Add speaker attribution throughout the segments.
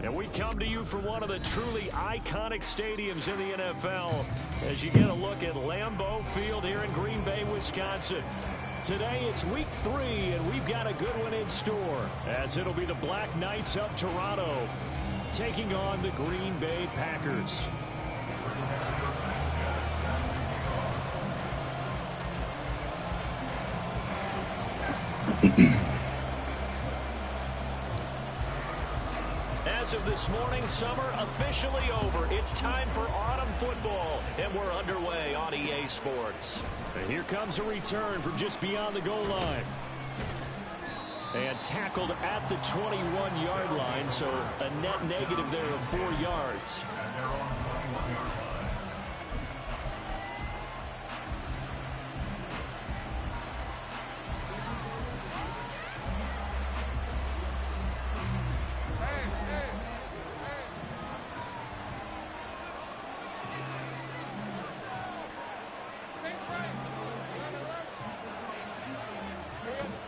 Speaker 1: And we come to you from one of the truly iconic stadiums in the NFL as you get a look at Lambeau Field here in Green Bay, Wisconsin. Today it's week 3, and we've got a good one in store, as it'll be the Black Knights of Toronto taking on the Green Bay Packers. As of this morning, summer officially over. It's time for autumn football, and we're underway on EA Sports. And here comes a return from just beyond the goal line. And tackled at the 21-yard line, so a net negative there of 4 yards.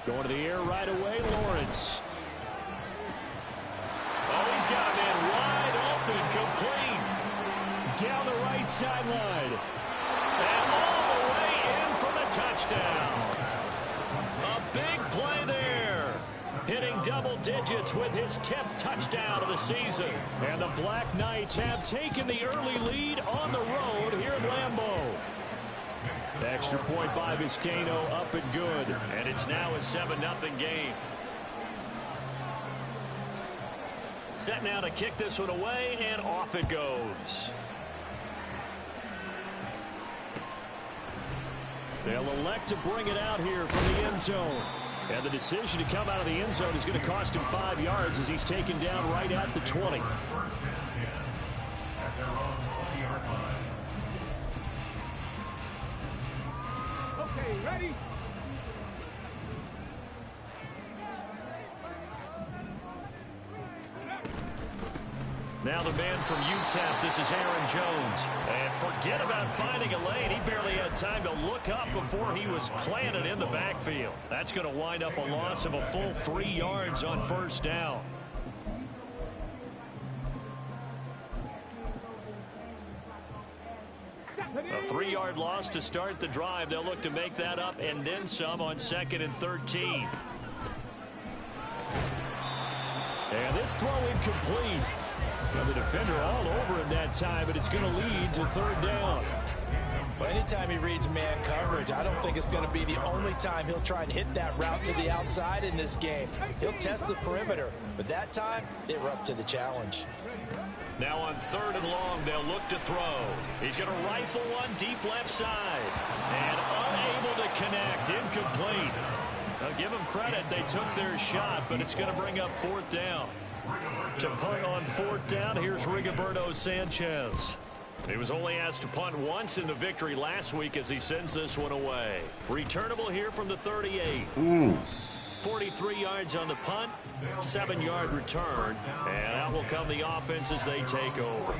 Speaker 1: Going to the air right away, Lawrence. Oh, he's got him in wide open, complete. Down the right sideline. And all the way in for the touchdown. A big play there. Hitting double digits with his 10th touchdown of the season. And the Black Knights have taken the early lead on the road here at Lambeau. Extra point by Vizcaino, up and good. And it's now a 7-0 game. Set now to kick this one away, and off it goes. They'll elect to bring it out here from the end zone. And the decision to come out of the end zone is going to cost him 5 yards as he's taken down right at the 20.
Speaker 2: Ready?
Speaker 1: Now the man from UTEP, this is Aaron Jones. And forget about finding a lane. He barely had time to look up before he was planted in the backfield. That's going to wind up a loss of a full 3 yards on first down. A 3-yard loss to start the drive. They'll look to make that up and then some on 2nd and 13. And this throw incomplete. Well, the defender all over him that time, but it's going to lead to 3rd down.
Speaker 3: Well, anytime he reads man coverage, I don't think it's going to be the only time he'll try and hit that route to the outside in this game. He'll test the perimeter, but that time they were up to the challenge.
Speaker 1: Now on 3rd and long, they'll look to throw. He's going to rifle one deep left side. And unable to connect. Incomplete. Now give them credit. They took their shot, but it's going to bring up 4th down. To punt on 4th down, here's Rigoberto Sanchez. He was only asked to punt once in the victory last week as he sends this one away. Returnable here from the 38. 43 yards on the punt, 7-yard return, and out will come the offense as they take over.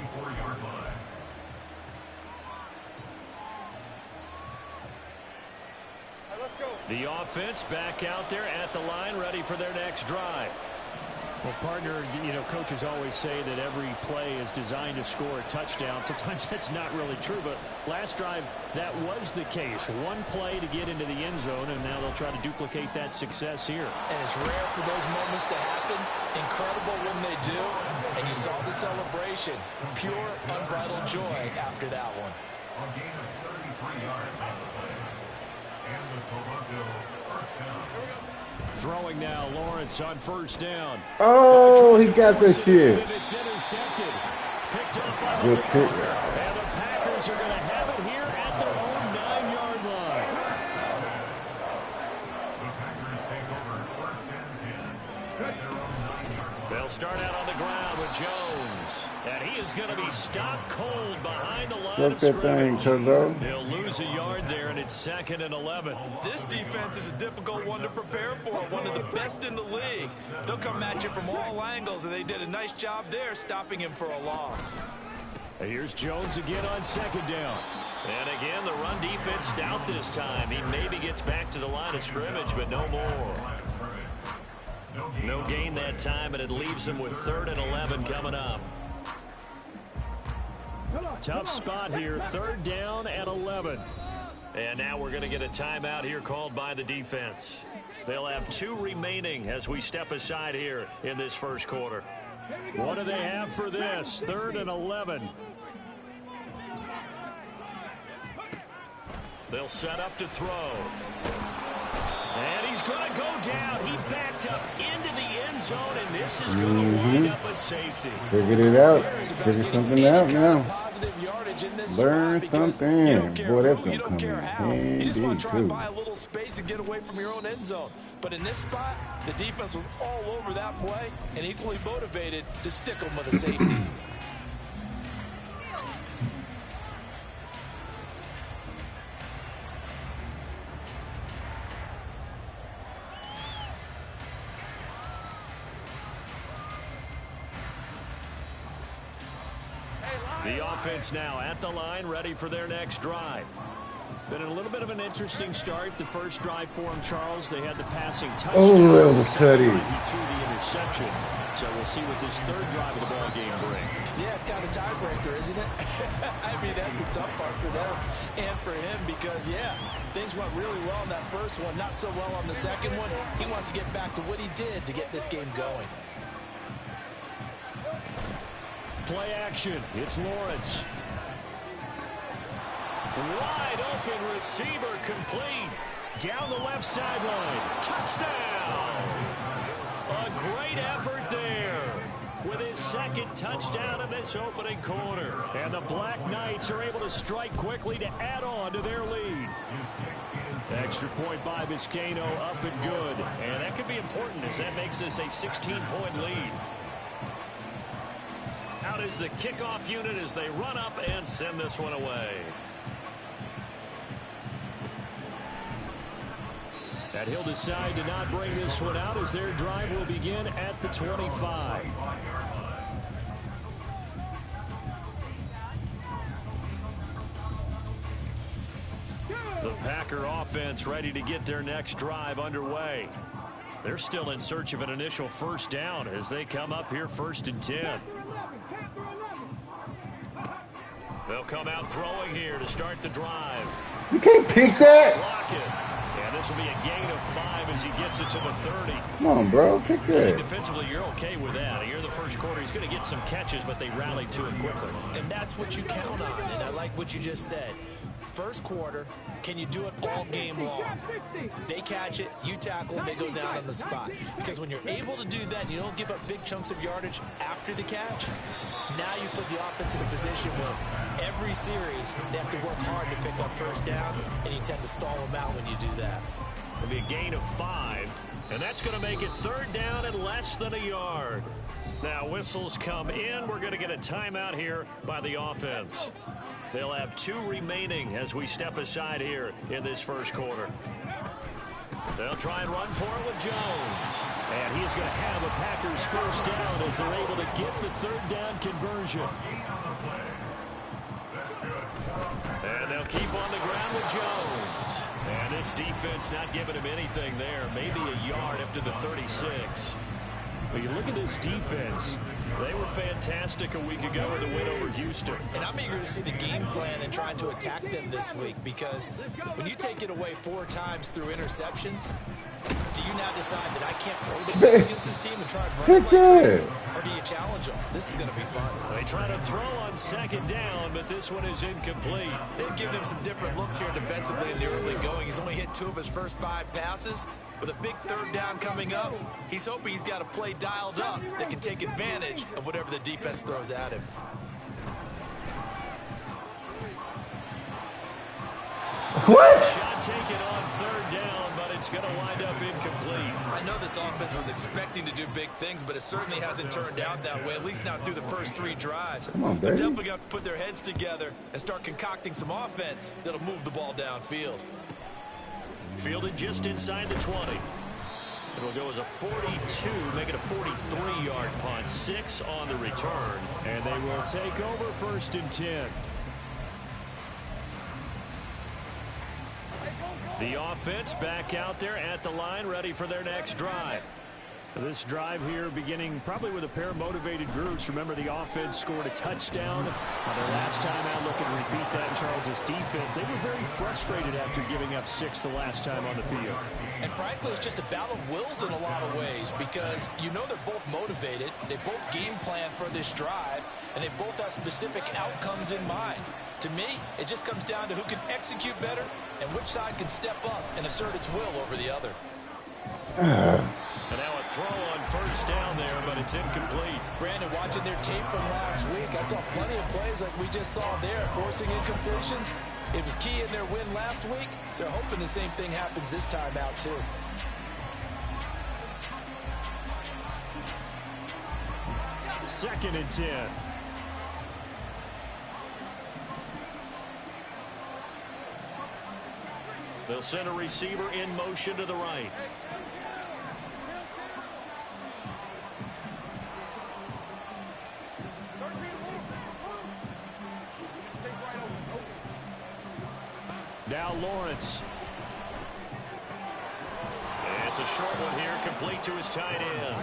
Speaker 1: The offense back out there at the line, ready for their next drive.
Speaker 4: Well, partner, coaches always say that every play is designed to score a touchdown. Sometimes that's not really true, but last drive, that was the case. One play to get into the end zone, and now they'll try to duplicate that success here.
Speaker 3: And it's rare for those moments to happen. Incredible when they do. And you saw the celebration. Pure, unbridled joy after that one.
Speaker 2: On gain of 33 yards on the play. And the Toronto first down.
Speaker 1: Throwing now, Lawrence on 1st down.
Speaker 5: Oh, he got this shit.
Speaker 1: It's intercepted. Picked up by
Speaker 5: Good pick.
Speaker 1: And the Packers are going to have it here at their own 9-yard line.
Speaker 2: The Packers take over 1st and 10 at their own 9-yard line.
Speaker 1: They'll start out on the ground with Jones. And he is going to be stopped cold behind the line
Speaker 5: Look
Speaker 1: of
Speaker 5: that thing,
Speaker 1: scrimmage.
Speaker 5: Cuzzo.
Speaker 1: He'll lose a yard there, and it's 2nd and 11.
Speaker 6: This defense is a difficult one to prepare for, one of the best in the league. They'll come at you from all angles, and they did a nice job there stopping him for a loss.
Speaker 1: And here's Jones again on 2nd down. And again, the run defense stout this time. He maybe gets back to the line of scrimmage, but no more. No gain that time, and it leaves them with 3rd and 11 coming up.
Speaker 4: Tough spot here, 3rd down and 11.
Speaker 1: And now we're going to get a timeout here called by the defense. They'll have 2 remaining as we step aside here in this first quarter.
Speaker 4: What do they have for this? 3rd and 11.
Speaker 1: They'll set up to throw. And he's going to go down. He backed up into the end zone, and this is going to wind up a safety.
Speaker 5: Figured it out. Figured something out now. Learn something. Boy, that's going to come in handy,
Speaker 3: You just want to try and
Speaker 5: too.
Speaker 3: buy a little space and get away from your own end zone. But in this spot, the defense was all over that play and equally motivated to stick them with a safety.
Speaker 1: The offense now at the line, ready for their next drive.
Speaker 4: Been a little bit of an interesting start. The first drive for him, Charles, they had the passing touchdown.
Speaker 5: Oh, that was tutty.
Speaker 4: He threw the interception. So we'll see what this 3rd drive of the ball game brings.
Speaker 3: Yeah, it's kind of a tiebreaker, isn't it? I mean, that's the tough part for them and for him because, yeah, things went really well in that first one, not so well on the second one. He wants to get back to what he did to get this game going.
Speaker 4: Play action. It's Lawrence.
Speaker 1: Wide open receiver complete.
Speaker 4: Down the left sideline.
Speaker 1: Touchdown! A great effort there with his 2nd touchdown of this opening quarter.
Speaker 4: And the Black Knights are able to strike quickly to add on to their lead. Extra point by Vizcaino, up and good.
Speaker 1: And that could be important as that makes this a 16-point lead. Out is the kickoff unit as they run up and send this one away.
Speaker 4: And he'll decide to not bring this one out as their drive will begin at the 25.
Speaker 1: The Packer offense ready to get their next drive underway. They're still in search of an initial 1st down as they come up here 1st and 10. They'll come out throwing here to start the drive.
Speaker 5: You can't pick that.
Speaker 1: Block it. And this will be a gain of 5 as he gets it to the 30.
Speaker 5: Come on, bro. Pick
Speaker 1: I think
Speaker 5: that.
Speaker 1: defensively, you're okay with that. Here in the first quarter, he's going to get some catches, but they rallied to him quickly.
Speaker 3: And that's what you count on, and I like what you just said. First quarter, can you do it all game long? They catch it, you tackle, and they go down on the spot. Because when you're able to do that and you don't give up big chunks of yardage after the catch, now you put the offense in a position where every series they have to work hard to pick up 1st downs, and you tend to stall them out when you do that.
Speaker 1: It'll be a gain of 5, and that's going to make it 3rd down and less than a yard. Now whistles come in. We're going to get a timeout here by the offense. They'll have 2 remaining as we step aside here in this first quarter. They'll try and run for it with Jones.
Speaker 4: And he's going to have a Packers 1st down as they're able to get the 3rd down conversion.
Speaker 1: And they'll keep on the ground with Jones. And this defense not giving him anything there. Maybe a yard up to the 36.
Speaker 4: When you look at this defense,
Speaker 1: they were fantastic a week ago in the win over Houston.
Speaker 3: And I'm eager to see the game plan and trying to attack them this week because when you take it away 4 times through interceptions, do you now decide that I can't throw the ball against this team and try and run it like crazy? Or do you challenge them? This is going to be fun.
Speaker 1: They try to throw on 2nd down, but this one is incomplete.
Speaker 3: They've given him some different looks here defensively in the early going. He's only hit 2 of his first 5 passes. With a big 3rd down coming up, he's hoping he's got a play dialed up that can take advantage of whatever the defense throws at him.
Speaker 5: What?
Speaker 1: Shot taken on 3rd down, but it's going to wind up incomplete.
Speaker 3: I know this offense was expecting to do big things, but it certainly hasn't turned out that way, at least not through the first 3 drives.
Speaker 5: Come on,
Speaker 3: They're
Speaker 5: baby.
Speaker 3: definitely going to have to put their heads together and start concocting some offense that'll move the ball downfield.
Speaker 1: Fielded just inside the 20. It'll go as a 42, make it a 43-yard punt. 6 on the return.
Speaker 4: and they will take over 1st and 10.
Speaker 1: The offense back out there at the line, ready for their next drive.
Speaker 4: This drive here beginning probably with a pair of motivated groups. Remember, the offense scored a touchdown their last time out. Looking to repeat that in Charles' defense. They were very frustrated after giving up 6 the last time on the field.
Speaker 3: And frankly, it's just a battle of wills in a lot of ways because you know they're both motivated. They both game plan for this drive, and they both have specific outcomes in mind. To me, it just comes down to who can execute better and which side can step up and assert its will over the other.
Speaker 1: And now a throw on first down there, but it's incomplete.
Speaker 3: Brandon, watching their tape from last week, I saw plenty of plays like we just saw there, forcing incompletions. It was key in their win last week. They're hoping the same thing happens this time out, too.
Speaker 4: Second and 10.
Speaker 1: They'll send a receiver in motion to the right.
Speaker 4: Now Lawrence.
Speaker 1: It's a short one here, complete to his tight end.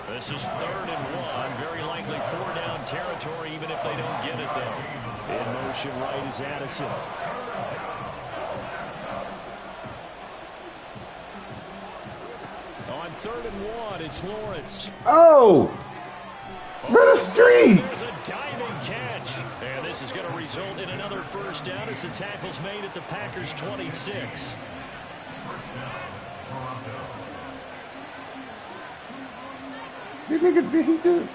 Speaker 1: This is 3rd and 1. Very likely 4-down territory, even if they don't get it, though.
Speaker 4: In motion right is Addison. On 3rd and 1, it's Lawrence.
Speaker 5: Oh! Run a street!
Speaker 1: There's a diving catch. And this is going to result in another first down as the tackle's made at the Packers' 26.
Speaker 5: This nigga did he do?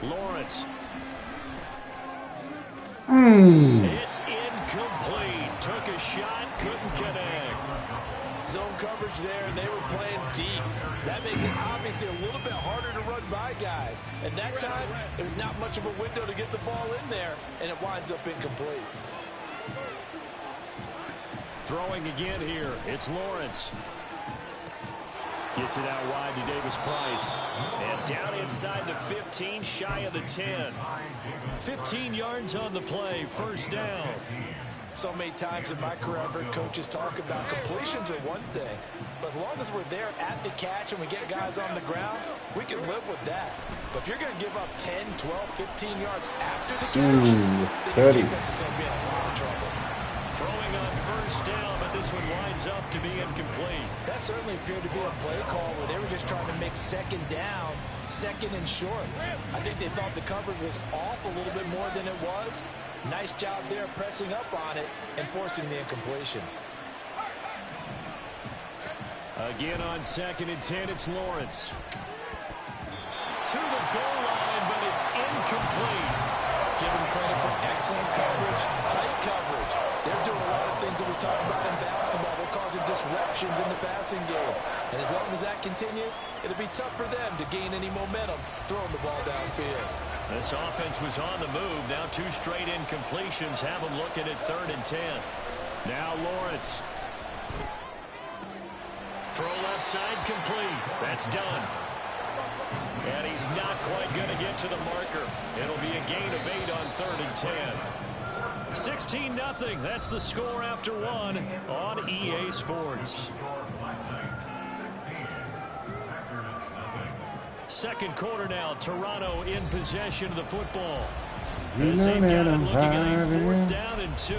Speaker 4: Lawrence.
Speaker 1: It's incomplete. Took a shot, couldn't connect.
Speaker 3: Zone coverage there, and they were playing deep. That makes it obviously a little bit harder to run by guys. And that time, there was not much of a window to get the ball in there, and it winds up incomplete.
Speaker 4: Throwing again here, it's Lawrence. Gets it out wide to Davis Price.
Speaker 1: And down inside the 15, shy of the 10. 15 yards on the play, first down.
Speaker 3: So many times in my career, I've heard coaches talk about completions are one thing. But as long as we're there at the catch and we get guys on the ground, we can live with that. But if you're going to give up 10, 12, 15 yards after the catch, then your defense is going to be in a lot of trouble.
Speaker 1: Throwing on first down, but this one winds up to be incomplete.
Speaker 3: That certainly appeared to be a play call where they were just trying to make second down, second and short. I think they thought the coverage was off a little bit more than it was. Nice job there pressing up on it and forcing the incompletion.
Speaker 4: Again on 2nd and 10, it's Lawrence.
Speaker 1: To the goal line, but it's incomplete.
Speaker 3: Give him credit for excellent coverage, tight coverage. They're doing a lot of things that we talk about in basketball. They're causing disruptions in the passing game. And as long as that continues, it'll be tough for them to gain any momentum throwing the ball downfield.
Speaker 1: This offense was on the move. Now 2 straight incompletions have them looking at 3rd and 10.
Speaker 4: Now Lawrence.
Speaker 1: Throw left side complete. That's done. And he's not quite going to get to the marker. It'll be a gain of 8 on 3rd and 10. 16-0. That's the score after 1 on EA Sports. Second quarter now. Toronto in possession of the football. As they've got it looking at a 4th down and 2.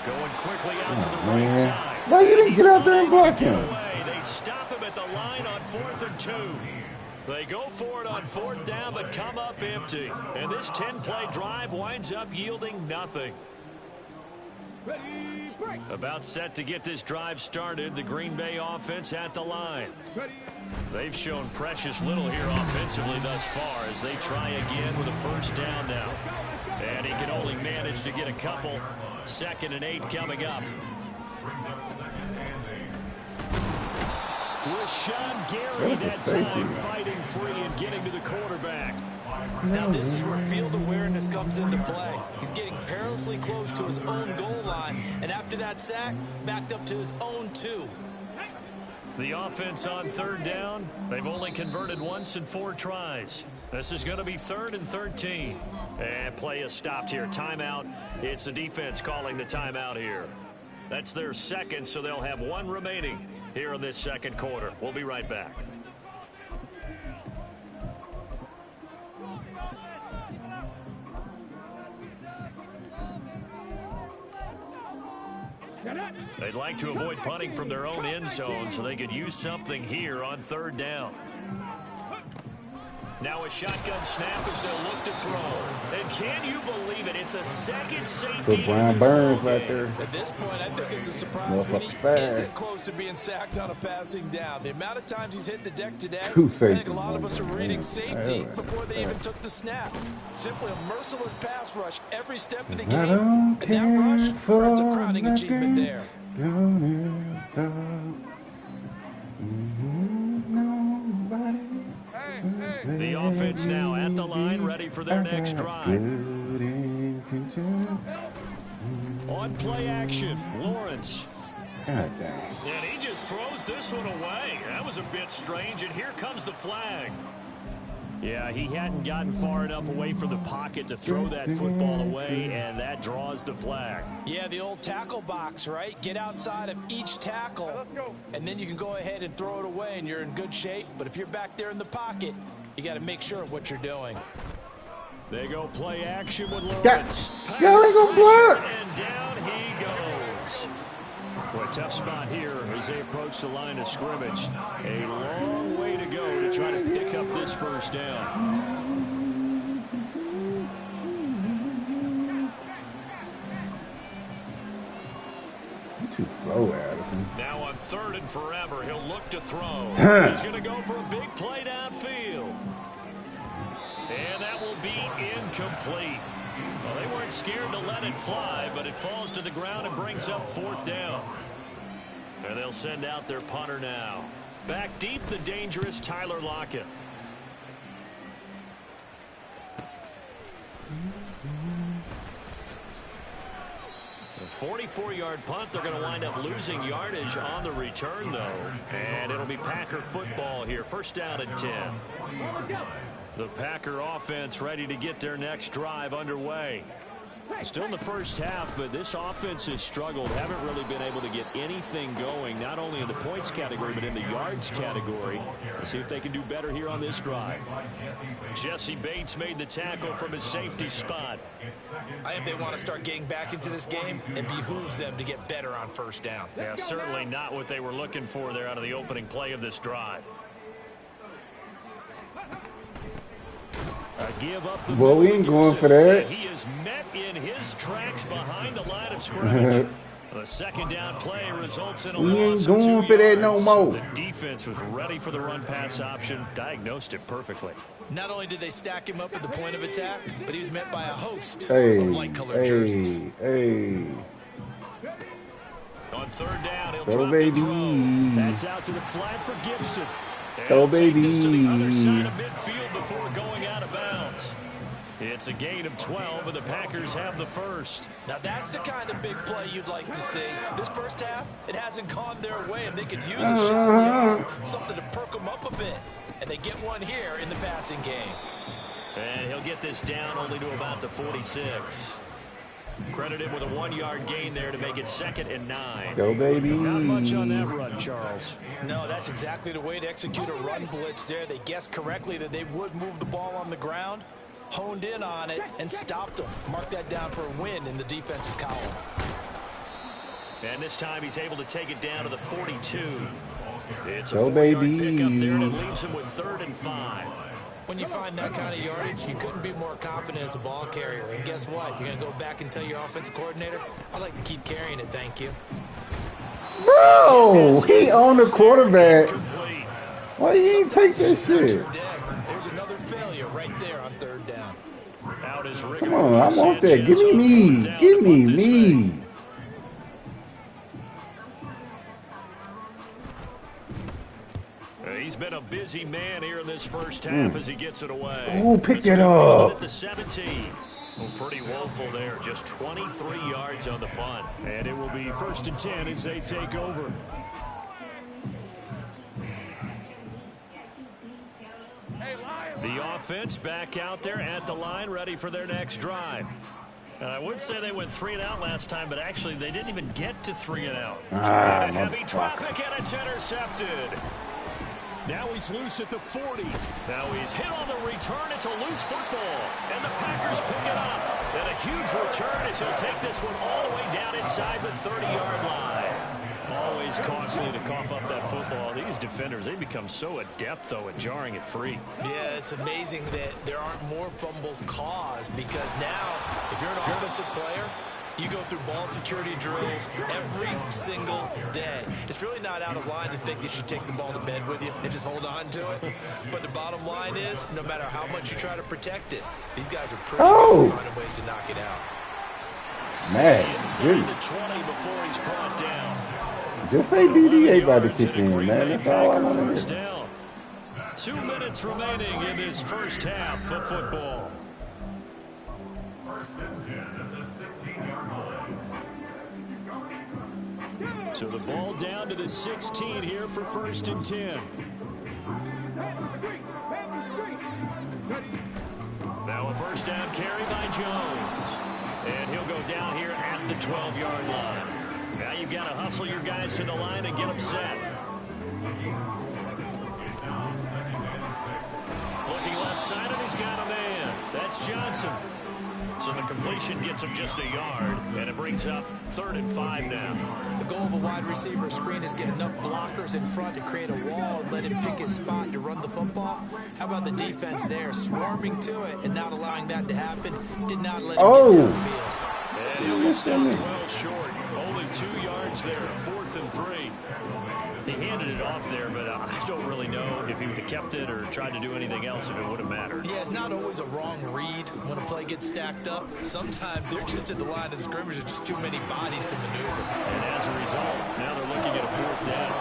Speaker 1: Going quickly out to the right side.
Speaker 5: Why you didn't get out there and block him?
Speaker 1: They stop him at the line on 4th and 2. They go for it on 4th down, but come up empty. And this 10-play drive winds up yielding nothing. About set to get this drive started, the Green Bay offense at the line. They've shown precious little here offensively thus far as they try again with a first down now. And he can only manage to get a couple. 2nd and 8 coming up. Rashawn Gary that time fighting free and getting to the quarterback.
Speaker 6: Now this is where field awareness comes into play. He's getting perilously close to his own goal line, and after that sack, backed up to his own 2.
Speaker 1: The offense on third down, they've only converted once in 4 tries. This is going to be 3rd and 13. And play is stopped here. Timeout. It's the defense calling the timeout here. That's their second, so they'll have 1 remaining here in this second quarter. We'll be right back. They'd like to avoid punting from their own end zone so they could use something here on third down. Now a shotgun snap as they'll look to throw. And can you believe it? It's a second safety.
Speaker 5: Brian Burns right there.
Speaker 6: At this point, I think it's a surprise when he isn't close to being sacked on a passing down. The amount of times he's hit the deck today, I think a lot of us are reading safety before they even took the snap. Simply a merciless pass rush every step of the game. And that rush earns a crowning achievement there.
Speaker 1: The offense now at the line, ready for their next drive. On play action, Lawrence.
Speaker 5: God damn.
Speaker 1: And he just throws this one away. That was a bit strange, and here comes the flag. Yeah, he hadn't gotten far enough away from the pocket to throw that football away, and that draws the flag.
Speaker 6: Yeah, the old tackle box, right? Get outside of each tackle, and then you can go ahead and throw it away, and you're in good shape. But if you're back there in the pocket, you got to make sure of what you're doing.
Speaker 1: They go play action with Lawrence.
Speaker 5: Yeah, they go block.
Speaker 1: And down he goes. Boy, tough spot here as they approach the line of scrimmage. A long way to go to try to pick up this first down.
Speaker 5: Too slow, Addison.
Speaker 1: Now on 3rd and forever, he'll look to throw. He's going to go for a big play downfield. And that will be incomplete. Well, they weren't scared to let it fly, but it falls to the ground and brings up 4th down. And they'll send out their punter now. Back deep, the dangerous Tyler Lockett. A 44-yard punt. They're going to wind up losing yardage on the return, though. And it'll be Packer football here. 1st down and 10. The Packer offense ready to get their next drive underway. Still in the first half, but this offense has struggled. Haven't really been able to get anything going, not only in the points category, but in the yards category. Let's see if they can do better here on this drive. Jesse Bates made the tackle from his safety spot.
Speaker 6: I think they want to start getting back into this game. It behooves them to get better on 1st down.
Speaker 1: Yeah, certainly not what they were looking for there out of the opening play of this drive. Give up the
Speaker 5: well, we ain't going for that.
Speaker 1: He is met in his tracks behind the line of scrimmage. The 2nd down play results in a
Speaker 5: we
Speaker 1: loss
Speaker 5: ain't
Speaker 1: of 2
Speaker 5: going for that no
Speaker 1: yards.
Speaker 5: more.
Speaker 1: The defense was ready for the run-pass option, diagnosed it perfectly.
Speaker 6: Not only did they stack him up at the point of attack, but he was met by a host
Speaker 5: Hey,
Speaker 6: of light-colored jerseys.
Speaker 5: hey.
Speaker 1: On 3rd down, he'll
Speaker 5: Go,
Speaker 1: drop
Speaker 5: baby.
Speaker 1: the throw. That's out to the flat for Gibson. And
Speaker 5: Go,
Speaker 1: he'll take
Speaker 5: baby.
Speaker 1: this to the other side of midfield before going out of bounds. It's a gain of 12, and the Packers have the first.
Speaker 6: Now that's the kind of big play you'd like to see. This first half, it hasn't gone their way, and they could use a shot in the arm, something to perk them up a bit. And they get one here in the passing game.
Speaker 1: And he'll get this down only to about the 46. Credited with a 1-yard gain there to make it 2nd and 9.
Speaker 5: Go, baby.
Speaker 4: Not much on that run, Charles.
Speaker 6: No, that's exactly the way to execute a run blitz there. They guessed correctly that they would move the ball on the ground, honed in on it, and stopped them. Mark that down for a win in the defense's column.
Speaker 1: And this time he's able to take it down to the 42. It's a
Speaker 5: Go,
Speaker 1: 4-yard
Speaker 5: baby.
Speaker 1: pickup there, and it leaves him with 3rd and 5.
Speaker 6: When you find that kind of yardage, you couldn't be more confident as a ball carrier. And guess what? You're going to go back and tell your offensive coordinator, I'd like to keep carrying it, thank you.
Speaker 5: Bro, he on the quarterback.
Speaker 1: Complete.
Speaker 5: Why you ain't take that shit?
Speaker 6: There's another failure right there on 3rd down.
Speaker 1: Out is
Speaker 5: Come on, I want that. Give me me. Give me me.
Speaker 1: He's been a busy man here in this first half as he gets it away.
Speaker 5: Oh, pick it up.
Speaker 1: At the 17. Well, pretty woeful there. Just 23 yards on the punt.
Speaker 4: And it will be 1st and 10 as they take over.
Speaker 1: The offense back out there at the line, ready for their next drive. I would say they went 3 and out last time, but actually they didn't even get to 3 and out. Heavy traffic, and it's intercepted.
Speaker 4: Now he's loose at the 40.
Speaker 1: Now he's hit on the return. It's a loose football, and the Packers pick it up. And a huge return as he'll take this one all the way down inside the 30-yard line.
Speaker 4: Always costly to cough up that football. These defenders, they become so adept, though, at jarring it free.
Speaker 3: Yeah, it's amazing that there aren't more fumbles caused because now, if you're an offensive player, you go through ball security drills every single day. It's really not out of line to think that you take the ball to bed with you and just hold on to it. But the bottom line is, no matter how much you try to protect it, these guys are pretty good at finding ways to knock it out.
Speaker 5: Man,
Speaker 1: inside the 20 before he's brought down.
Speaker 5: Just say DDA about to kick in, man. That's all I want to hear.
Speaker 1: 2 minutes remaining in this first half of football.
Speaker 2: 1st and 10 at the 16-yard line.
Speaker 4: So the ball down to the 16 here for 1st and 10.
Speaker 1: Now a first down carry by Jones. And he'll go down here at the 12-yard line. Now you've got to hustle your guys to the line and get them set. Looking left side, and he's got a man. That's Johnson. So the completion gets him just a yard, and it brings up 3rd and 5 now.
Speaker 3: The goal of a wide receiver screen is get enough blockers in front to create a wall and let him pick his spot to run the football. How about the defense there, swarming to it and not allowing that to happen? Did not let him get downfield.
Speaker 1: And he'll be stopped well short. Only 2 yards there, 4th and 3. He handed it off there, but I don't really know if he would have kept it or tried to do anything else if it would have mattered.
Speaker 3: Yeah, it's not always a wrong read when a play gets stacked up. Sometimes they're just at the line of scrimmage. There's just too many bodies to maneuver.
Speaker 1: And as a result, now they're looking at a 4th down.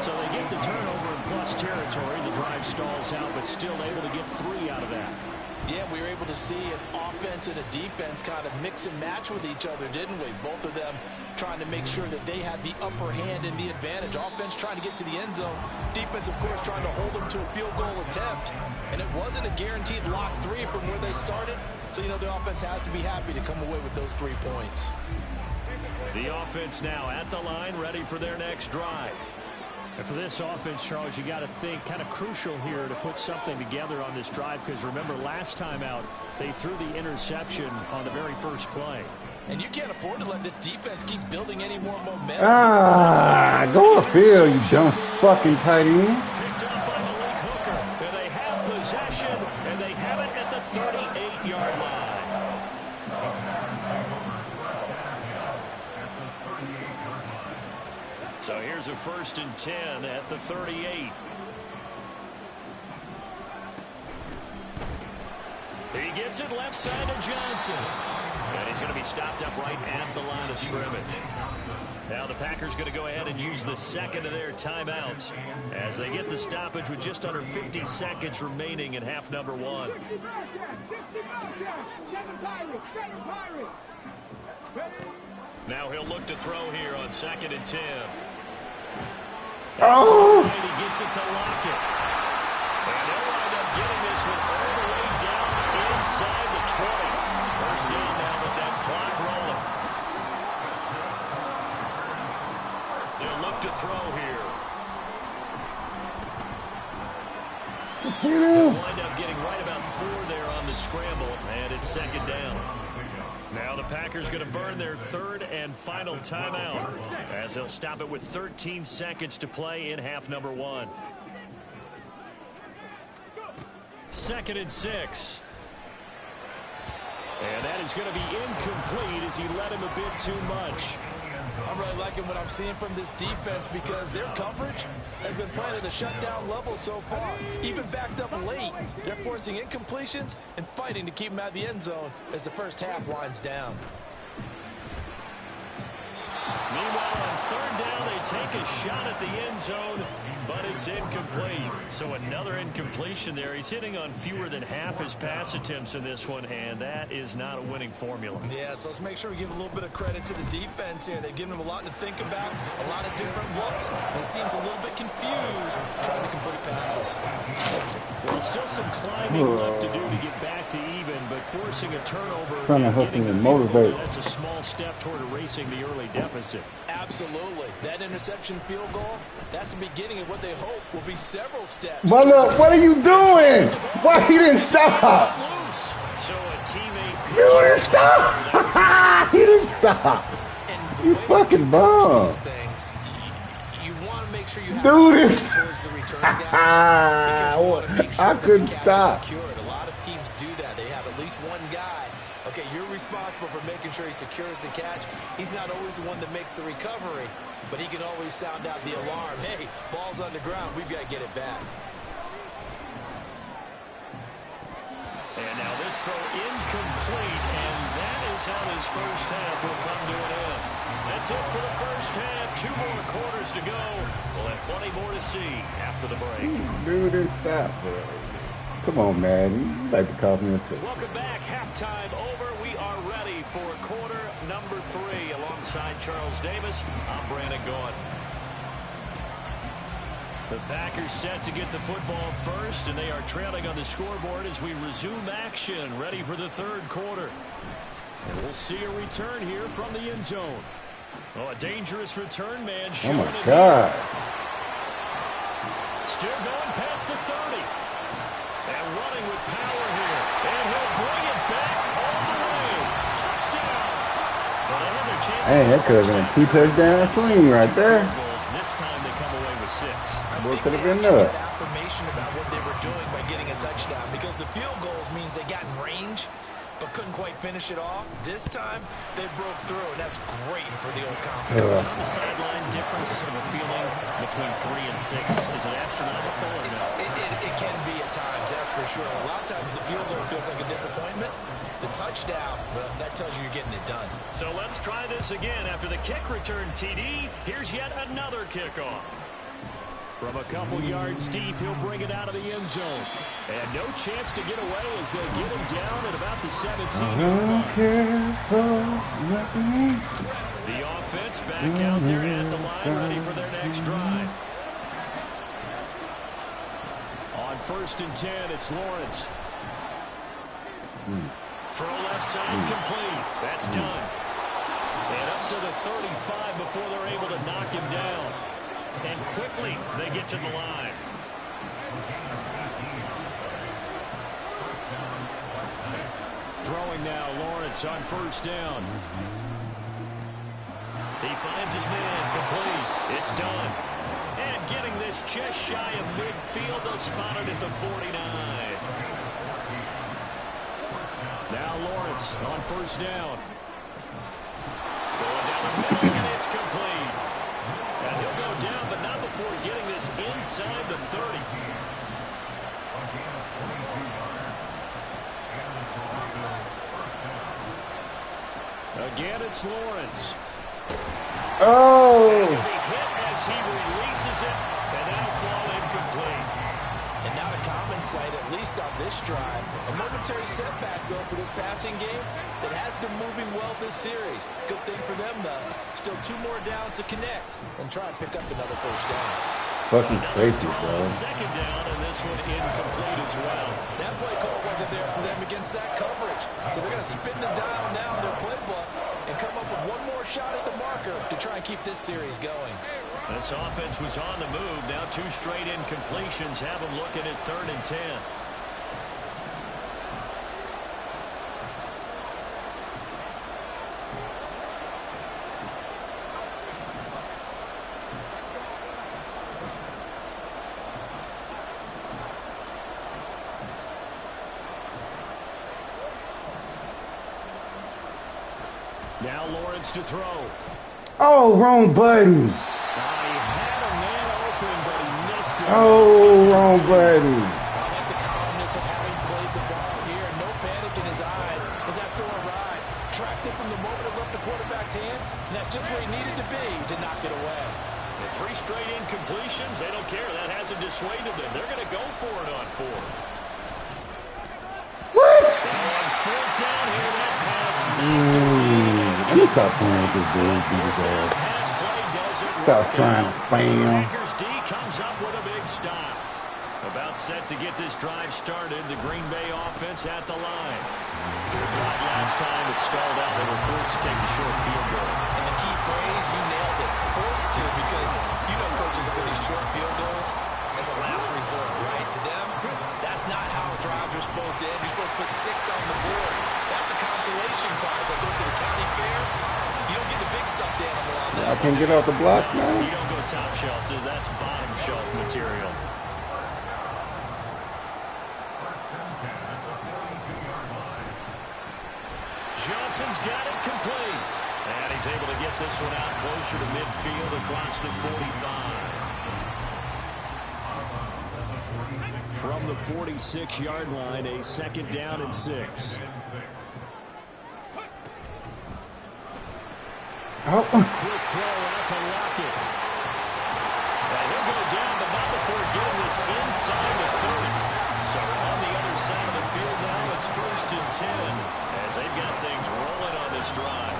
Speaker 4: So they get the turnover in plus territory. The drive stalls out, but still able to get 3 out of that.
Speaker 3: Yeah, we were able to see an offense and a defense kind of mix and match with each other, didn't we? Both of them trying to make sure that they had the upper hand and the advantage. Offense trying to get to the end zone. Defense, of course, trying to hold them to a field goal attempt. And it wasn't a guaranteed lock 3 from where they started. So, you know, the offense has to be happy to come away with those 3 points.
Speaker 1: The offense now at the line, ready for their next drive.
Speaker 4: And for this offense, Charles, you got to think kind of crucial here to put something together on this drive because remember last time out they threw the interception on the very first play.
Speaker 3: And you can't afford to let this defense keep building any more momentum.
Speaker 5: Go upfield, you dumb fucking tight end.
Speaker 1: Picked up by Malik Hooker. And they have possession, and they have it at the 38-yard line. So here's a 1st and 10 at the 38. He gets it left side to Johnson. And he's going to be stopped up right at the line of scrimmage. Now the Packers going to go ahead and use the second of their timeouts as they get the stoppage with just under 50 seconds remaining in half number 1. Now he'll look to throw here on 2nd and 10.
Speaker 5: Oh!
Speaker 1: And he gets it to Lockett. And he'll wind up getting this one all the way down inside the 20. First down now with that clock rolling. They'll look to throw here. They'll wind up getting right about 4 there on the scramble, and it's 2nd down. Now the Packers going to burn their 3rd and final timeout as they'll stop it with 13 seconds to play in half number 1. 2nd and 6.
Speaker 4: And that is going to be incomplete as he let him a bit too much.
Speaker 3: I'm really liking what I'm seeing from this defense because their coverage has been playing at a shutdown level so far. Even backed up late, they're forcing incompletions and fighting to keep them out of the end zone as the first half winds down.
Speaker 1: Meanwhile, on 3rd down, they take a shot at the end zone, but it's incomplete. So another incompletion there. He's hitting on fewer than half his pass attempts in this one, and that is not a winning formula.
Speaker 6: Yeah, so let's make sure we give a little bit of credit to the defense here. They've given him a lot to think about, a lot of different looks, and he seems a little bit confused trying to complete passes.
Speaker 4: Well, still some climbing left to do to get back to even, but forcing a turnover
Speaker 5: trying to help him motivate.
Speaker 4: That's a small step toward erasing the early deficit.
Speaker 6: Absolutely. That interception field goal, that's the beginning of what they hope will be several steps.
Speaker 5: Well, look, what are you doing? Why he didn't stop?
Speaker 1: So a teammate.
Speaker 5: You didn't stop. He didn't stop. You fucking bum.
Speaker 6: You want to make sure you have
Speaker 5: Dude,
Speaker 6: towards the return guy.
Speaker 5: I couldn't stop.
Speaker 6: A lot of teams do that. They have at least one guy. Okay, you're responsible for making sure he secures the catch. He's not always the one that makes the recovery, but he can always sound out the alarm. Hey, ball's on the ground. We've got to get it back.
Speaker 1: And now this throw incomplete, and that is how this first half will come to an end. That's it for the first half. 2 more quarters to go. We'll have plenty more to see after the break.
Speaker 5: Dude, it's stop, bro. Come on, man. You like to call me a tick.
Speaker 1: Welcome back. Halftime over. We are ready for quarter number 3. Alongside Charles Davis, I'm Brandon Gaudin. The Packers set to get the football first, and they are trailing on the scoreboard as we resume action, ready for the third quarter. And we'll see a return here from the end zone. Oh, a dangerous return, man.
Speaker 5: Oh, my God.
Speaker 1: Still going past the 30. And running with power here. And he'll bring it back all the way. Touchdown. Well, they had their chances.
Speaker 5: Hey, that could have been a 2-touchdown swing right there.
Speaker 1: This time they come away with 6.
Speaker 5: What could have been there?
Speaker 6: Affirmation about what they were doing by getting a touchdown, because the field goals means they got in range but couldn't quite finish it off. This time they broke through, and that's great for the old confidence.
Speaker 1: On the sideline, difference of a feeling between 3 and 6, is it astronomical or no?
Speaker 6: It can be at times, that's for sure. A lot of times the field goal feels like a disappointment. The touchdown, well, that tells you you're getting it done.
Speaker 1: So let's try this again. After the kick return TD, here's yet another kickoff.
Speaker 4: From a couple yards deep, he'll bring it out of the end zone. And no chance to get away as they get him down at about the 17.
Speaker 5: I don't care for nothing.
Speaker 1: The offense back out there at the line, ready for their next drive.
Speaker 4: On 1st and 10, it's Lawrence.
Speaker 1: Throw left side complete. That's done. And up to the 35 before they're able to knock him down. And quickly they get to the line.
Speaker 4: Throwing now, Lawrence on 1st down.
Speaker 1: He finds his man complete. It's done. And getting this just shy of midfield, they'll spot it at the 49.
Speaker 4: Now Lawrence on 1st down.
Speaker 1: Going down the middle, and it's complete. And he'll go down, but not before getting this inside the 30.
Speaker 4: Again, it's Lawrence.
Speaker 5: Oh!
Speaker 1: He'll be hit as he releases it, and that'll fall incomplete.
Speaker 6: And not a common sight, at least on this drive. A momentary setback, though, for this passing game that has been moving well this series. Good thing for them, though. Still 2 more downs to connect and try and pick up another 1st down.
Speaker 5: Fucking crazy, bro.
Speaker 1: 2nd down, and this one incomplete as well.
Speaker 6: That play call wasn't there for them against that coverage. So they're going to spin the dial now in their playbook and come up with 1 more shot at the marker to try and keep this series going.
Speaker 1: This offense was on the move. Now 2 straight incompletions have them looking at 3rd and 10.
Speaker 4: Now Lawrence to throw.
Speaker 5: Oh, wrong button.
Speaker 4: He had a man open, but he missed it.
Speaker 5: Oh, wrong button.
Speaker 6: I like the calmness of how he played the ball here. No panic in his eyes as that throw arrived. Tracked it from the moment it left the quarterback's hand, and that's just where he needed to be to knock it away.
Speaker 1: The 3 straight incompletions, they don't care. That hasn't dissuaded them. They're going to go for it on 4th.
Speaker 5: What?
Speaker 1: On 4th down here, that pass.
Speaker 5: Let me stop playing with this dude.
Speaker 1: Pass play doesn't
Speaker 5: Stop
Speaker 1: work
Speaker 5: trying to
Speaker 1: out.
Speaker 5: spam.
Speaker 1: Packers D comes up with a big stop. About set to get this drive started. The Green Bay offense at the line. Their drive last time, it stalled out. They were forced to take the short field goal.
Speaker 3: And the key phrase, you nailed it. Forced to, because you know coaches look at these short field goals as a last resort, right? To them, that's not how drives are supposed to end. You're supposed to put 6 on the board. That's a consolation prize. I go to the county fair. You don't get the big stuffed animal on that.
Speaker 5: I can get off the block now.
Speaker 1: You don't go top shelf, dude. That's bottom shelf material. Johnson's got it complete. And he's able to get this one out closer to midfield across the 45.
Speaker 4: From the 46-yard line, a 2nd down and 6.
Speaker 5: Oh.
Speaker 1: Quick throw out to Lockett. And he'll go down, but not before getting this inside the 30. So on the other side of the field now, it's 1st and 10 as they've got things rolling on this drive.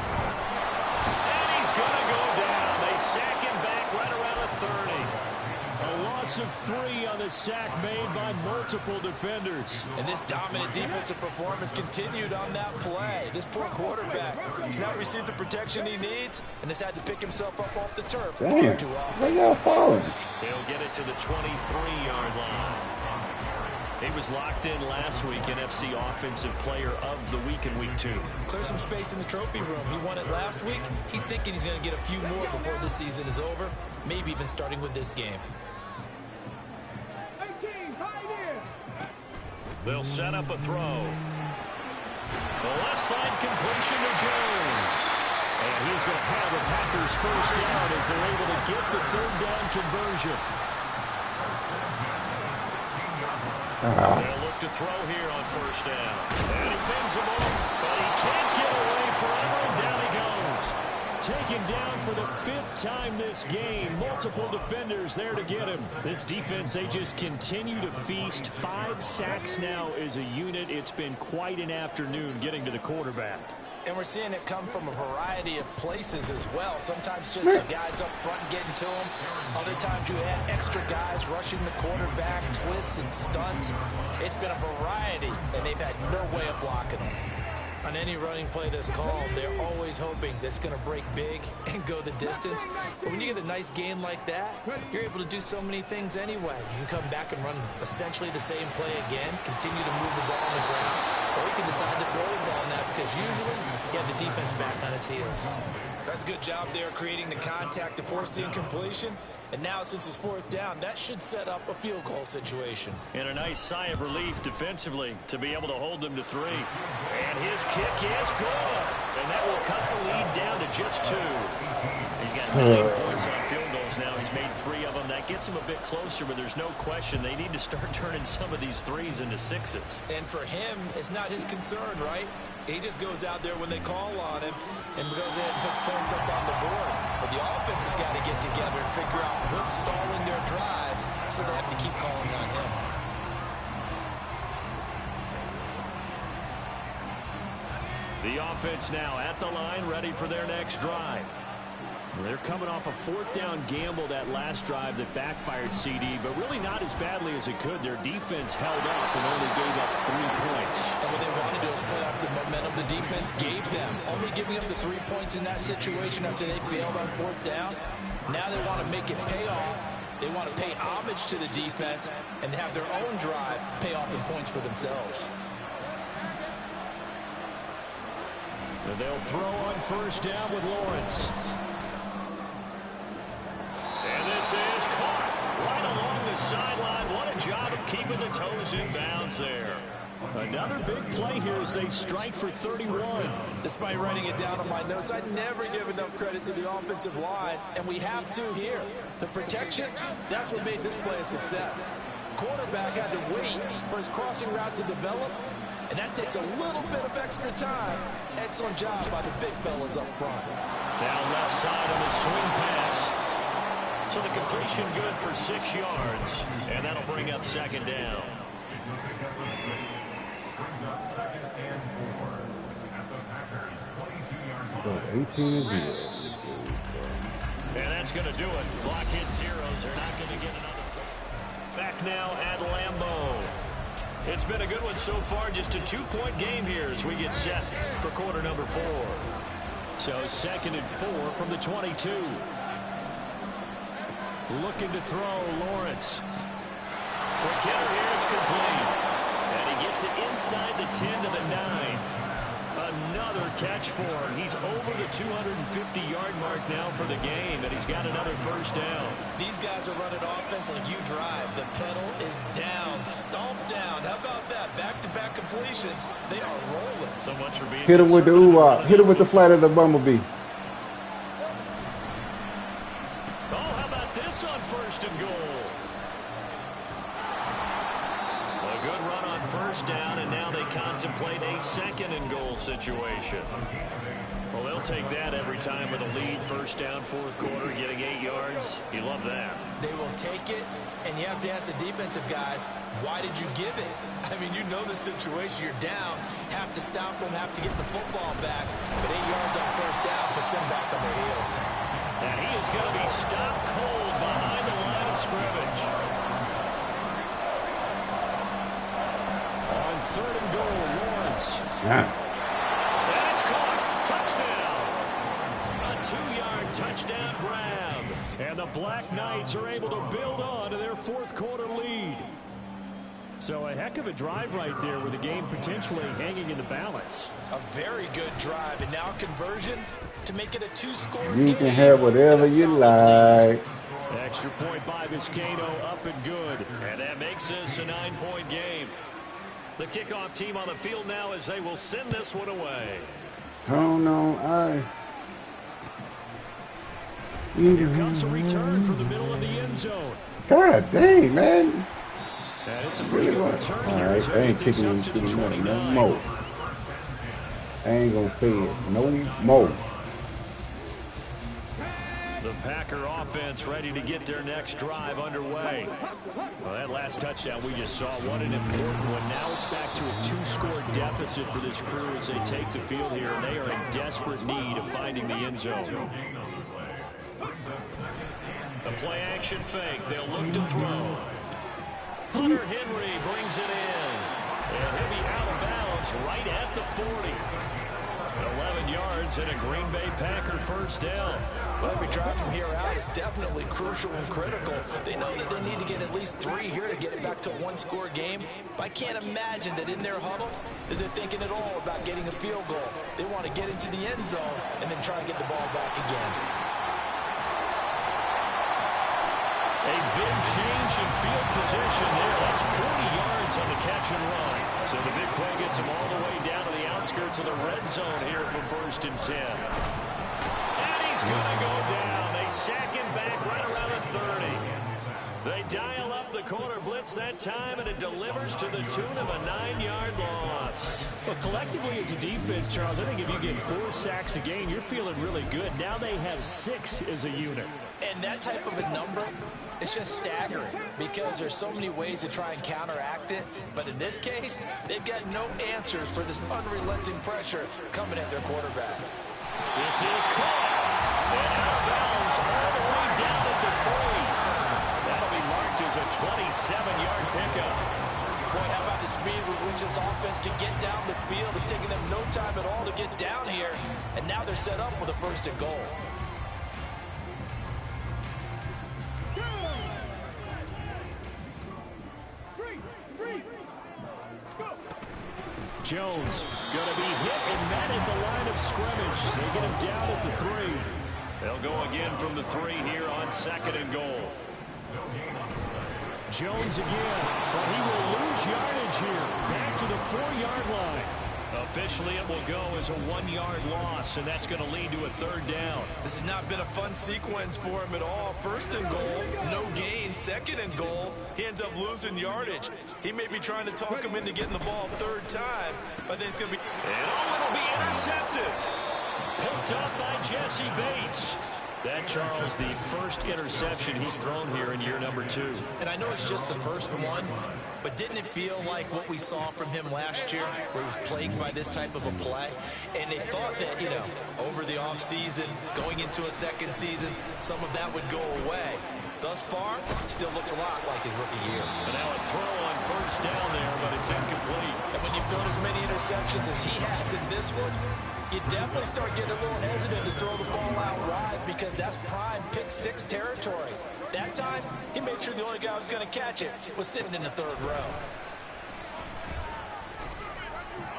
Speaker 1: And he's going to go down. They sack him back right around the 30.
Speaker 4: A loss of 3 on the sack made by multiple defenders.
Speaker 6: And this dominant defensive performance continued on that play. This poor quarterback, he's not received the protection he needs and has had to pick himself up off the turf.
Speaker 5: Damn, where y'all falling?
Speaker 1: He'll get it to the 23-yard line. He was locked in last week, NFC Offensive Player of the Week in Week 2.
Speaker 3: Clear some space in the trophy room. He won it last week. He's thinking he's going to get a few more before this season is over, maybe even starting with this game.
Speaker 1: They'll set up a throw. The left side completion to Jones. And he's going to have the Packers first down as they're able to get the 3rd down conversion. They'll look to throw here on 1st down. And he fends him off, but he can't get away forever, and down he goes.
Speaker 4: Taken down for the 5th time this game. Multiple defenders there to get him. This defense, they just continue to feast. 5 sacks now as a unit. It's been quite an afternoon getting to the quarterback.
Speaker 6: And we're seeing it come from a variety of places as well. Sometimes just the guys up front getting to him. Other times you had extra guys rushing the quarterback, twists and stunts. It's been a variety, and they've had no way of blocking them.
Speaker 3: On any running play that's called, they're always hoping that it's going to break big and go the distance. But when you get a nice gain like that, you're able to do so many things anyway. You can come back and run essentially the same play again, continue to move the ball on the ground, or you can decide to throw the ball now because usually you have the defense back on its heels. That's a good job there creating the contact to force the incompletion. And now, since it's 4th down, that should set up a field goal situation.
Speaker 1: And a nice sigh of relief defensively to be able to hold them to 3. And his kick is good. And that will cut the lead down to just 2. He's got 9 points on field goals now. He's made 3 of them. That gets him a bit closer, but there's no question they need to start turning some of these 3s into 6s.
Speaker 3: And for him, it's not his concern, right? He just goes out there when they call on him and goes ahead and puts points up on the board. But the offense has got to get together and figure out what's stalling their drives, so they have to keep calling on him.
Speaker 1: The offense now at the line, ready for their next drive.
Speaker 4: They're coming off a 4th down gamble that last drive that backfired CD, but really not as badly as it could. Their defense held up and only gave up 3 points.
Speaker 3: And what they wanted to do is play off the momentum the defense gave them. Only giving up the 3 points in that situation after they failed on 4th down. Now they want to make it pay off. They want to pay homage to the defense and have their own drive pay off in points for themselves.
Speaker 4: And they'll throw on 1st down with Lawrence.
Speaker 1: And this is caught right along the sideline. What a job of keeping the toes in bounds there.
Speaker 4: Another big play here as they strike for 31.
Speaker 6: Despite writing it down on my notes, I never give enough credit to the offensive line, and we have to here. The protection, that's what made this play a success. Quarterback had to wait for his crossing route to develop, and that takes a little bit of extra time. Excellent job by the big fellas up front.
Speaker 1: Down left side on the swing pass. So the completion good for 6 yards, and that'll bring up second down.
Speaker 2: It's a pickup of 6. Brings up 2nd and 4 at the Packers' 22-yard line.
Speaker 5: 18-0.
Speaker 1: And that's going to do it. Clock hits zeros. They're not going to get another. Back now at Lambeau. It's been a good one so far. Just a 2-point game here as we get set for quarter number 4.
Speaker 4: So 2nd and 4 from the 22. Looking to throw, Lawrence.
Speaker 1: The counter here, it's complete. And he gets it inside the 10 to the 9. Another catch for him. He's over the 250-yard mark now for the game, and he's got another first down.
Speaker 6: These guys are running offense like you drive. The pedal is down, stomped down. How about that? Back-to-back completions. They are rolling.
Speaker 1: So much for being
Speaker 5: hit him with the ooh-wop. Hit him with the flat of the bumblebee.
Speaker 1: Oh, how about this on 1st and goal? A good run on 1st down, and now they contemplate a 2nd and goal situation. Well, they'll take that every time with a lead. 1st down, 4th quarter, getting 8 yards. You love that.
Speaker 6: They will take it, and you have to ask the defensive guys, why did you give it? I mean, you know the situation. You're down, have to stop them, have to get the football back. But 8 yards on 1st down puts them back on their heels.
Speaker 1: And he is going to be stopped cold behind the line of scrimmage.
Speaker 4: On 3rd and goal, Lawrence.
Speaker 5: Yeah.
Speaker 1: And it's caught. Touchdown. A 2-yard touchdown grab.
Speaker 4: And the Black Knights are able to build on to their 4th quarter lead. So a heck of a drive right there with the game potentially hanging in the balance.
Speaker 6: A very good drive, and now conversion to make it a 2-score game.
Speaker 5: You can have whatever you like.
Speaker 4: Extra point by Vizcaino, up and good.
Speaker 1: And that makes this a 9-point game. The kickoff team on the field now as they will send this one away.
Speaker 5: Oh, no,
Speaker 4: Here comes a return from the middle of the end zone.
Speaker 5: God dang, man.
Speaker 4: And it's a pretty good return here.
Speaker 5: All right, I ain't kicking nothing no more. I ain't going to say it no more.
Speaker 1: The Packer offense ready to get their next drive underway. Well, that last touchdown we just saw, what an important one. Now it's back to a 2-score deficit for this crew as they take the field here, and they are in desperate need of finding the end zone. The play action fake. They'll look to throw. Hunter Henry brings it in. And he'll be out of bounds right at the 40. 11 yards and a Green Bay Packer first down.
Speaker 6: Well, every drive from here out is definitely crucial and critical. They know that they need to get at least 3 here to get it back to a 1-score game. But I can't imagine that in their huddle that they're thinking at all about getting a field goal. They want to get into the end zone and then try to get the ball back again.
Speaker 1: A big change in field position there. That's 40 yards on the catch and run. So the big play gets him all the way down to the outskirts of the red zone here for 1st and 10. And he's going to go down. They sack him back right around the 30. They dial up the corner blitz that time, and it delivers to the tune of a 9-yard loss.
Speaker 4: Well, collectively as a defense, Charles, I think if you get 4 sacks a game, you're feeling really good. Now they have 6 as a unit.
Speaker 6: And that type of a number, it's just staggering because there's so many ways to try and counteract it. But in this case, they've got no answers for this unrelenting pressure coming at their quarterback.
Speaker 1: This is caught. And out of bounds all the way down at the 3. That'll be marked as a 27-yard pickup.
Speaker 6: Boy, how about the speed with which this offense can get down the field? It's taking them no time at all to get down here. And now they're set up with a 1st and goal.
Speaker 4: Jones going to be hit and met at the line of scrimmage. They get him down at the 3.
Speaker 1: They'll go again from the 3 here on 2nd and goal.
Speaker 4: Jones again, but he will lose yardage here. Back to the 4-yard line.
Speaker 1: Officially, it will go as a 1-yard loss, and that's going to lead to a 3rd down.
Speaker 6: This has not been a fun sequence for him at all. 1st and goal, no gain. 2nd and goal, he ends up losing yardage. He may be trying to talk him into getting the ball 3rd time, but then it's going to be...
Speaker 1: And it'll be intercepted. Picked up by Jesse Bates. That, Charles, the first interception he's thrown here in year number 2.
Speaker 3: And I know it's just the first one, but didn't it feel like what we saw from him last year, where he was plagued by this type of a play? And they thought that, you know, over the offseason, going into a second season, some of that would go away. Thus far, still looks a lot like his rookie year.
Speaker 1: And now a throw on first down there, but it's incomplete.
Speaker 6: And when you've thrown as many interceptions as he has in this one, you definitely start getting a little hesitant to throw the ball out wide because that's prime pick 6 territory. That time, he made sure the only guy who was going to catch it was sitting in the 3rd row.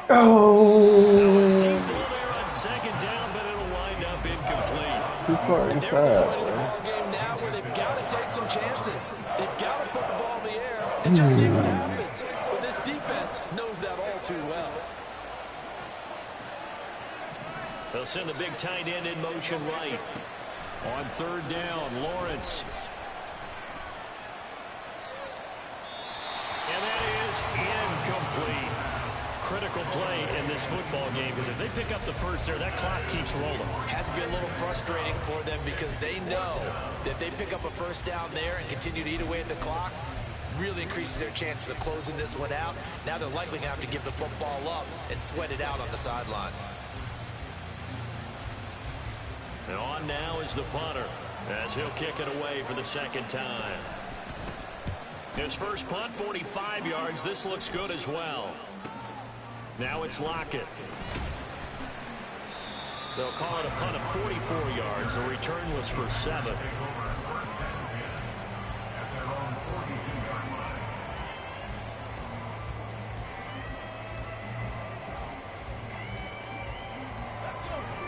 Speaker 5: Oh!
Speaker 1: Deep throw there on second down, but it'll wind up incomplete.
Speaker 5: Too far
Speaker 6: And they're at the point of the
Speaker 5: inside.
Speaker 6: ball game now where they've got to take some chances. They've got to put the ball in the air and just see what happens. But this defense knows that all too well.
Speaker 1: They'll send the big tight end in motion right.
Speaker 4: On 3rd down, Lawrence.
Speaker 1: And that is incomplete. Critical play in this football game, because if they pick up the first there, that clock keeps rolling.
Speaker 3: Has to be a little frustrating for them because they know that if they pick up a first down there and continue to eat away at the clock, really increases their chances of closing this one out. Now they're likely going to have to give the football up and sweat it out on the sideline.
Speaker 1: And on now is the punter, as he'll kick it away for the second time. His first punt, 45 yards. This looks good as well. Now it's Lockett. They'll call it a punt of 44 yards. The return was for 7.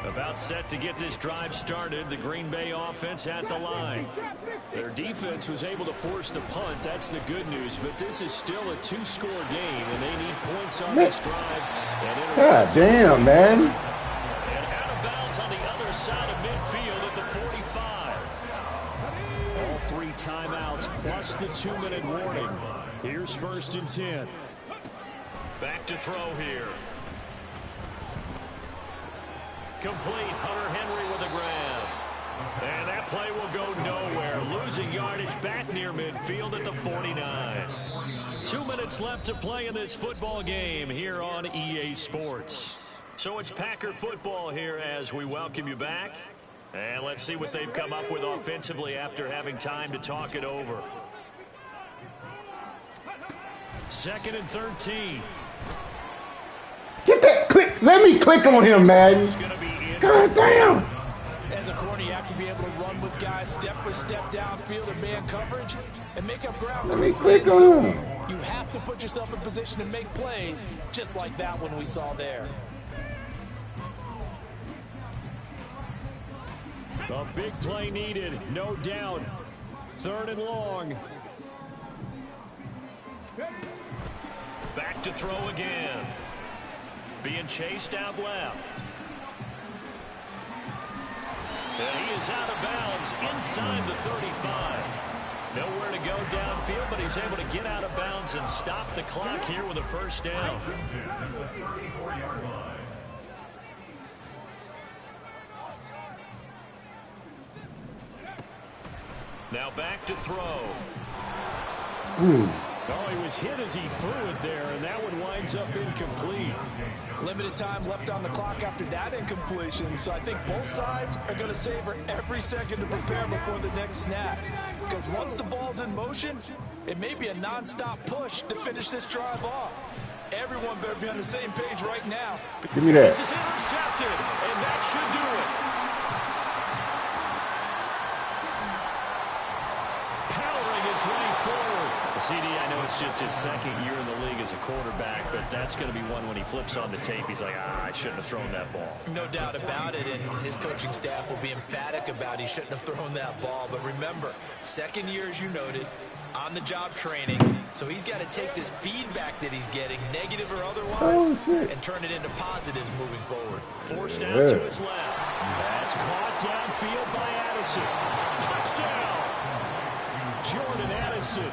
Speaker 1: About set to get this drive started. The Green Bay offense at the line.
Speaker 4: Their defense was able to force the punt. That's the good news. But this is still a 2-score game, and they need points on this drive.
Speaker 5: God damn, man.
Speaker 1: And out of bounds on the other side of midfield at the 45.
Speaker 4: All 3 timeouts plus the 2-minute warning. Here's 1st and 10.
Speaker 1: Back to throw here. Complete. Hunter Henry with a grab. And that play will go nowhere. Losing yardage back near midfield at the 49. 2 minutes left to play in this football game here on EA Sports. So it's Packer football here as we welcome you back. And let's see what they've come up with offensively after having time to talk it over. 2nd and 13.
Speaker 5: Get that click. Let me click on him, man. God damn.
Speaker 6: As a corner, you have to be able to run with guys step for step downfield and man coverage and make up ground.
Speaker 5: Let me click on him.
Speaker 6: You have to put yourself in position to make plays, just like that one we saw there.
Speaker 4: A big play needed, no doubt. 3rd and long.
Speaker 1: Back to throw again. Being chased out left. And he is out of bounds inside the 35. Nowhere to go downfield, but he's able to get out of bounds and stop the clock here with a first down. Now back to throw.
Speaker 4: Oh, he was hit as he threw it there, and that one winds up incomplete.
Speaker 6: Limited time left on the clock after that incompletion, so I think both sides are going to savor every second to prepare before the next snap. Because once the ball's in motion, it may be a non-stop push to finish this drive off. Everyone better be on the same page right now.
Speaker 5: Give me that.
Speaker 1: This is intercepted, and that should do it. Powering his way forward. CD, I know it's just his 2nd year in the league as a quarterback, but that's going to be one when he flips on the tape, he's like, I shouldn't have thrown that ball.
Speaker 3: No doubt about it, and his coaching staff will be emphatic about he shouldn't have thrown that ball. But remember, 2nd year, as you noted, on-the-job training, so he's got to take this feedback that he's getting, negative or otherwise, and turn it into positives moving forward.
Speaker 1: Forced out to his left. That's caught downfield by Addison. Touchdown! Jordan Addison.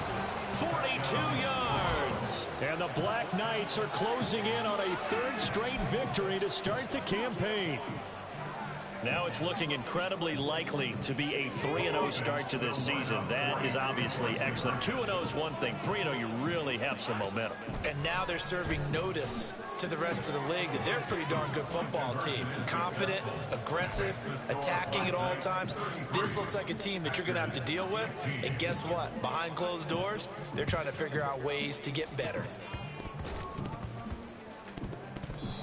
Speaker 1: 42 yards. And the Black Knights are closing in on a 3rd straight victory to start the campaign. Now it's looking incredibly likely to be a 3-0 start to this season. That is obviously excellent. 2-0 is one thing. 3-0, you really have some momentum.
Speaker 3: And now they're serving notice to the rest of the league that they're a pretty darn good football team. Confident, aggressive, attacking at all times. This looks like a team that you're going to have to deal with. And guess what? Behind closed doors, they're trying to figure out ways to get better.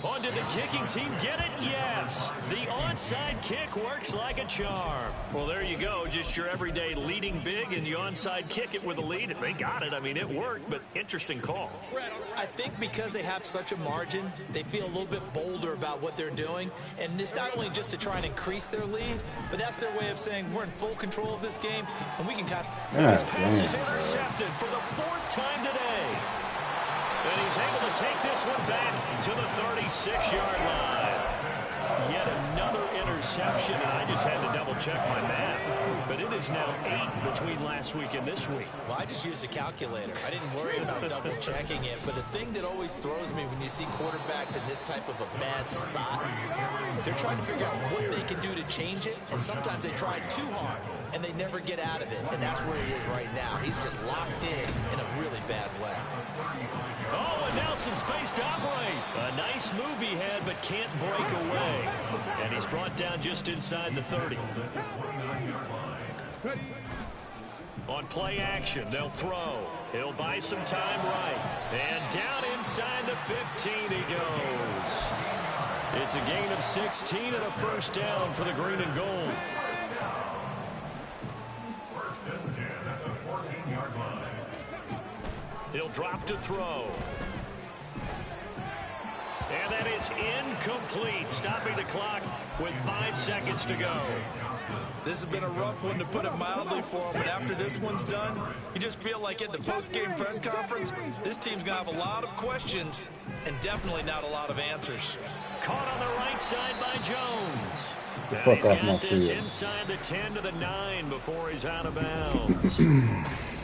Speaker 1: On did the kicking team get it? Yes. The onside kick works like a charm. Well, there you go. Just your everyday leading big, and you onside kick it with a lead. They got it. I mean, it worked, but interesting call.
Speaker 3: I think because they have such a margin, they feel a little bit bolder about what they're doing. And it's not only just to try and increase their lead, but that's their way of saying we're in full control of this game, and we can kind of...
Speaker 1: This pass is intercepted for the 4th time today. And he's able to take this one back to the 36-yard line. Yet another interception, and I just had to double-check my math. But it is now 8 between last week and this week.
Speaker 3: Well, I just used a calculator. I didn't worry about double-checking it. But the thing that always throws me when you see quarterbacks in this type of a bad spot, they're trying to figure out what they can do to change it, and sometimes they try too hard, and they never get out of it. And that's where he is right now. He's just locked in a really bad way.
Speaker 1: Oh, and now some space to operate. A nice move he had, but can't break away. And he's brought down just inside the 30. On play action, they'll throw. He'll buy some time right. And down inside the 15 he goes. It's a gain of 16 and a first down for the green and gold.
Speaker 2: First and 10 at the 14-yard line.
Speaker 1: He'll drop to throw. And that is incomplete, stopping the clock with 5 seconds to go.
Speaker 6: This has been a rough one, to put it mildly, for him. But after this one's done, you just feel like at the post-game press conference, this team's going to have a lot of questions and definitely not a lot of answers.
Speaker 1: Caught on the right side by Jones.
Speaker 5: The fuck
Speaker 1: he's
Speaker 5: off my
Speaker 1: got this
Speaker 5: field.
Speaker 1: inside the 10 to the 9 before he's out of bounds.